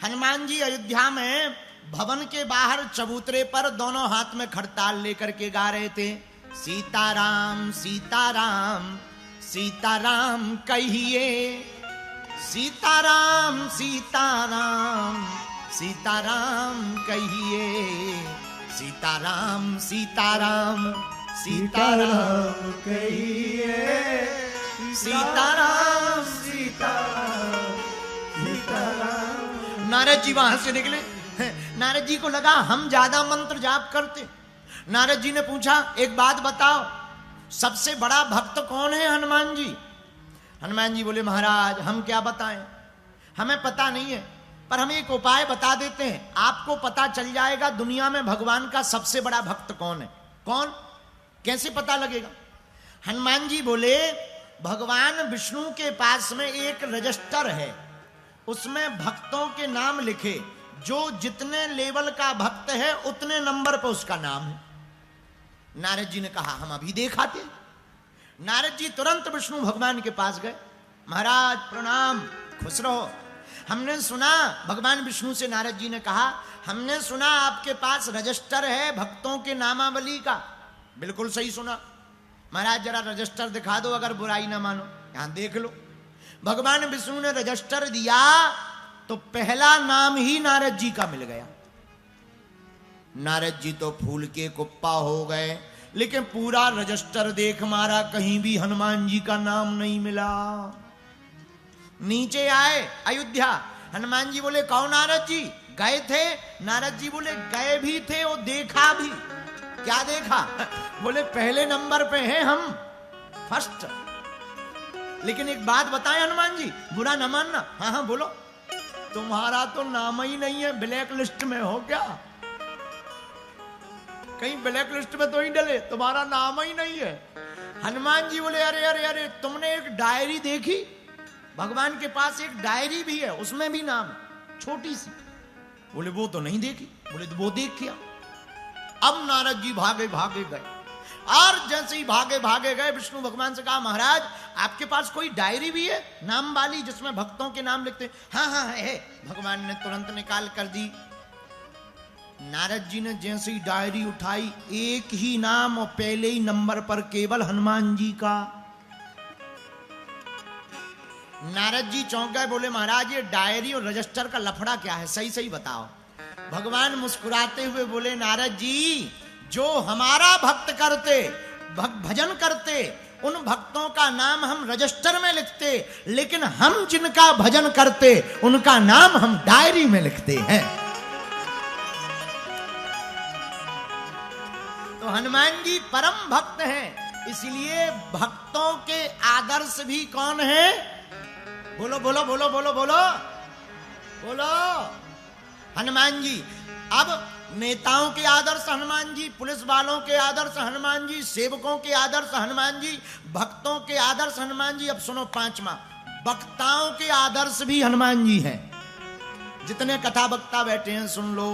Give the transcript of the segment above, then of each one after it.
हनुमान जी अयोध्या में भवन के बाहर चबूतरे पर दोनों हाथ में खड़ताल लेकर के गा रहे थे, सीताराम सीताराम सीताराम कहिए, सीताराम सीताराम सीताराम कहिए, सीताराम सीताराम सीताराम कहिए, सीताराम सीताराम सीताराम। नारद जी वहां से निकले। नारद जी को लगा हम ज्यादा मंत्र जाप करते। नारद जी ने पूछा, एक बात बताओ, सबसे बड़ा भक्त कौन है हनुमान जी? हनुमान जी बोले, महाराज हम क्या बताएं, हमें पता नहीं है, पर हम एक उपाय बता देते हैं, आपको पता चल जाएगा दुनिया में भगवान का सबसे बड़ा भक्त कौन है। कौन, कैसे पता लगेगा? हनुमान जी बोले, भगवान विष्णु के पास में एक रजिस्टर है, उसमें भक्तों के नाम लिखे, जो जितने लेवल का भक्त है उतने नंबर पर उसका नाम है। नारद जी ने कहा, हम अभी देखाते। नारद जी तुरंत विष्णु भगवान के पास गए। महाराज प्रणाम, खुश रहो। हमने सुना, भगवान विष्णु से नारद जी ने कहा, हमने सुना आपके पास रजिस्टर है भक्तों के नामावली का। बिल्कुल सही सुना। महाराज जरा रजिस्टर दिखा दो, अगर बुराई ना मानो, यहां देख लो। भगवान विष्णु ने रजिस्टर दिया तो पहला नाम ही नारद जी का मिल गया। नारद जी तो फूल के कुप्पा हो गए, लेकिन पूरा रजिस्टर देख मारा, कहीं भी हनुमान जी का नाम नहीं मिला। नीचे आए अयोध्या। हनुमान जी बोले, कौन नारद जी गए थे? नारद जी बोले, गए भी थे और देखा भी। क्या देखा? बोले, पहले नंबर पे हैं हम, फर्स्ट। लेकिन एक बात बताएं हनुमान जी, बुरा न मानना। हाँ हाँ बोलो। तुम्हारा तो नाम ही नहीं है, ब्लैक लिस्ट में हो क्या? कहीं ब्लैक लिस्ट में तो ही डले, तुम्हारा नाम ही नहीं है। हनुमान जी बोले, अरे अरे अरे, तुमने एक डायरी देखी? भगवान के पास एक डायरी भी है, उसमें भी नाम, छोटी सी। बोले, वो तो नहीं देखी। बोले, तो वो देख क्या? अब नारद जी भागे भागे गए, और जैसे ही भागे भागे गए, विष्णु भगवान से कहा, महाराज आपके पास कोई डायरी भी है नाम वाली, जिसमें भक्तों के नाम लिखते? हाँ हाँ है। भगवान ने तुरंत निकाल कर दी। नारद जी ने जैसे ही डायरी उठाई, एक ही नाम और पहले ही नंबर पर केवल हनुमान जी का। नारद जी चौंक गए, बोले, महाराज ये डायरी और रजिस्टर का लफड़ा क्या है, सही सही बताओ। भगवान मुस्कुराते हुए बोले, नारद जी, जो हमारा भक्त करते, भजन करते, उन भक्तों का नाम हम रजिस्टर में लिखते, लेकिन हम जिनका भजन करते उनका नाम हम डायरी में लिखते हैं। तो हनुमान जी परम भक्त हैं, इसलिए भक्तों के आदर्श भी कौन है? बोलो बोलो बोलो बोलो बोलो बोलो, हनुमान जी। अब नेताओं के आदर्श हनुमान जी, पुलिस वालों के आदर्श हनुमान जी, सेवकों के आदर्श हनुमान जी, भक्तों के आदर्श हनुमान जी। अब सुनो पांचवा, वक्ताओं के आदर्श भी हनुमान जी हैं। जितने कथा वक्ता बैठे हैं सुन लो।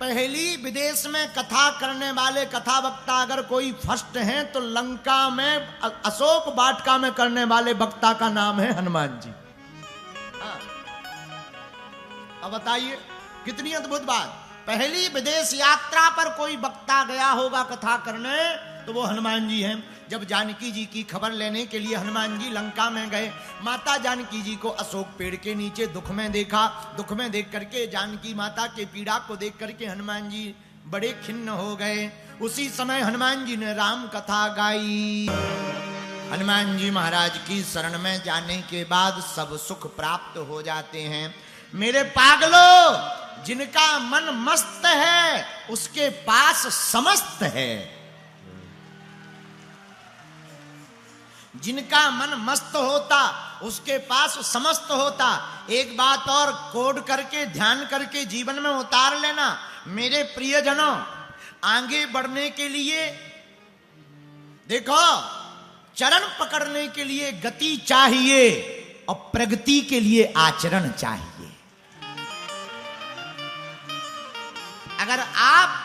पहली विदेश में कथा करने वाले कथा वक्ता अगर कोई फर्स्ट हैं तो लंका में अशोक वाटिका में करने वाले वक्ता का नाम है हनुमान जी। अब बताइए कितनी अद्भुत बात। पहली विदेश यात्रा पर कोई वक्ता गया होगा कथा करने तो वो हनुमान जी हैं। जब जानकी जी की खबर लेने के लिए हनुमान जी लंका में गए, माता जानकी जी को अशोक पेड़ के नीचे दुख में देखा। दुख में देख करके, जानकी माता के पीड़ा को देख करके हनुमान जी बड़े खिन्न हो गए। उसी समय हनुमान जी ने राम कथा गाई। हनुमान जी महाराज की शरण में जाने के बाद सब सुख प्राप्त हो जाते हैं। मेरे पागलों, जिनका मन मस्त है उसके पास समस्त है। जिनका मन मस्त होता उसके पास समस्त होता। एक बात और कोड करके, ध्यान करके जीवन में उतार लेना मेरे प्रियजनों। आगे बढ़ने के लिए देखो, चरण पकड़ने के लिए गति चाहिए और प्रगति के लिए आचरण चाहिए। अगर आप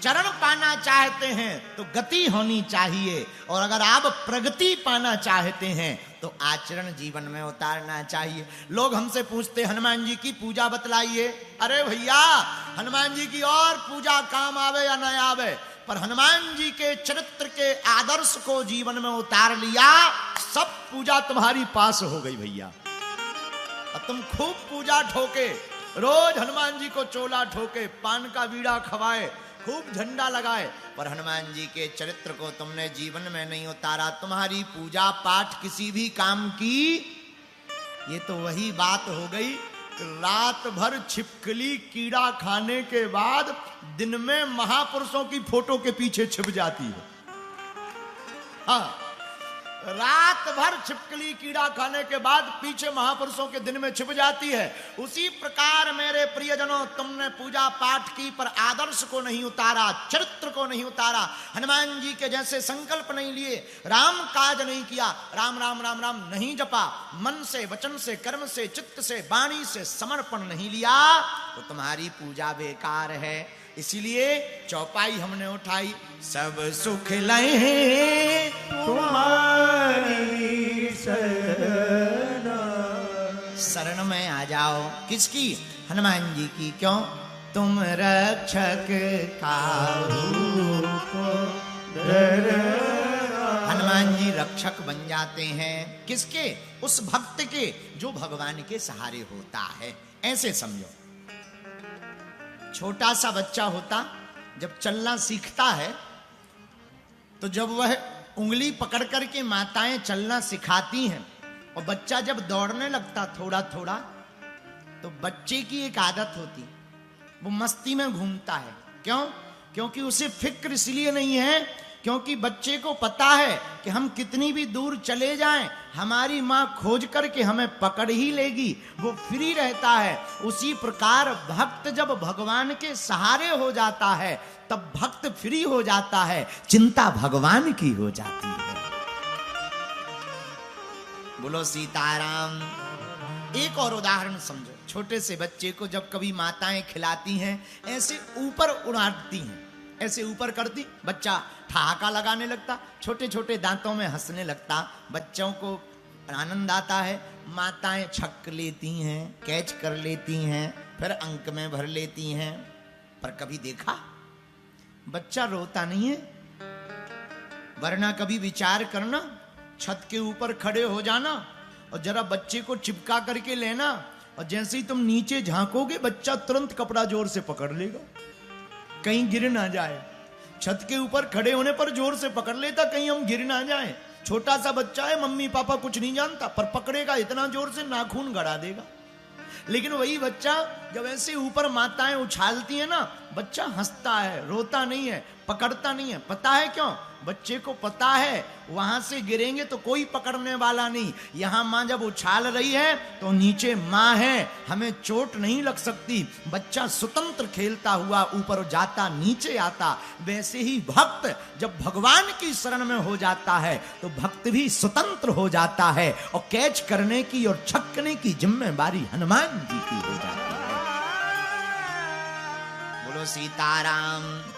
चरण पाना चाहते हैं तो गति होनी चाहिए, और अगर आप प्रगति पाना चाहते हैं तो आचरण जीवन में उतारना चाहिए। लोग हमसे पूछते हनुमान जी की पूजा बतलाइए। अरे भैया, हनुमान जी की और पूजा काम आवे या न आवे, पर हनुमान जी के चरित्र के आदर्श को जीवन में उतार लिया, सब पूजा तुम्हारी पास हो गई भैया। और तुम खूब पूजा ठोके, रोज हनुमान जी को चोला ठोके, पान का बीड़ा खवाए, खूब झंडा लगाए, पर हनुमान जी के चरित्र को तुमने जीवन में नहीं उतारा। तुम्हारी पूजा पाठ किसी भी काम की, ये तो वही बात हो गई, रात भर छिपकली कीड़ा खाने के बाद दिन में महापुरुषों की फोटो के पीछे छिप जाती है। हाँ, रात भर छिपकली कीड़ा खाने के बाद पीछे महापुरुषों के दिन में छिप जाती है। उसी प्रकार मेरे प्रियजनों, तुमने पूजा पाठ की पर आदर्श को नहीं उतारा, चरित्र को नहीं उतारा, हनुमान जी के जैसे संकल्प नहीं लिए, राम काज नहीं किया, राम राम राम राम नहीं जपा, मन से, वचन से, कर्म से, चित्त से, वाणी से समर्पण नहीं लिया, तो तुम्हारी पूजा बेकार है। इसीलिए चौपाई हमने उठाई, सब सुख लहे तुम्हारी शरण में आ जाओ। किसकी? हनुमान जी की। क्यों? तुम रक्षक काहू को हनुमान जी रक्षक बन जाते हैं। किसके? उस भक्त के जो भगवान के सहारे होता है। ऐसे समझो, छोटा सा बच्चा होता जब चलना सीखता है, तो जब वह उंगली पकड़ करके माताएं चलना सिखाती हैं और बच्चा जब दौड़ने लगता थोड़ा थोड़ा, तो बच्चे की एक आदत होती, वो मस्ती में घूमता है। क्यों? क्योंकि उसे फिक्र इसलिए नहीं है, क्योंकि बच्चे को पता है कि हम कितनी भी दूर चले जाएं, हमारी माँ खोज करके हमें पकड़ ही लेगी, वो फ्री रहता है। उसी प्रकार भक्त जब भगवान के सहारे हो जाता है, तब भक्त फ्री हो जाता है, चिंता भगवान की हो जाती है। बोलो सीताराम। एक और उदाहरण समझो, छोटे से बच्चे को जब कभी माताएं खिलाती हैं, ऐसे ऊपर उड़ाती हैं, ऐसे ऊपर करती, बच्चा ठहाका लगाने लगता, छोटे छोटे दांतों में हंसने लगता, बच्चों को आनंद आता है। माताएं छक लेती हैं, कैच कर लेती हैं, फिर अंक में भर लेती हैं, पर कभी देखा बच्चा रोता नहीं है? वरना कभी विचार करना, छत के ऊपर खड़े हो जाना और जरा बच्चे को चिपका करके लेना, और जैसे ही तुम नीचे झांकोगे, बच्चा तुरंत कपड़ा जोर से पकड़ लेगा, कहीं गिर ना जाए। छत के ऊपर खड़े होने पर जोर से पकड़ लेता, कहीं हम गिर ना जाए। छोटा सा बच्चा है, मम्मी पापा कुछ नहीं जानता, पर पकड़ेगा इतना जोर से नाखून गड़ा देगा। लेकिन वही बच्चा जब ऐसे ऊपर माताएं उछालती है ना, बच्चा हंसता है, रोता नहीं है, पकड़ता नहीं है। पता है क्यों? बच्चे को पता है वहां से गिरेंगे तो कोई पकड़ने वाला नहीं, यहां मां जब उछाल रही है तो नीचे मां है, हमें चोट नहीं लग सकती। बच्चा स्वतंत्र खेलता हुआ ऊपर जाता, नीचे आता। वैसे ही भक्त जब भगवान की शरण में हो जाता है, तो भक्त भी स्वतंत्र हो जाता है, और कैच करने की और छक्कने की जिम्मेदारी हनुमान जी की हो जाती है। बोलो सीताराम।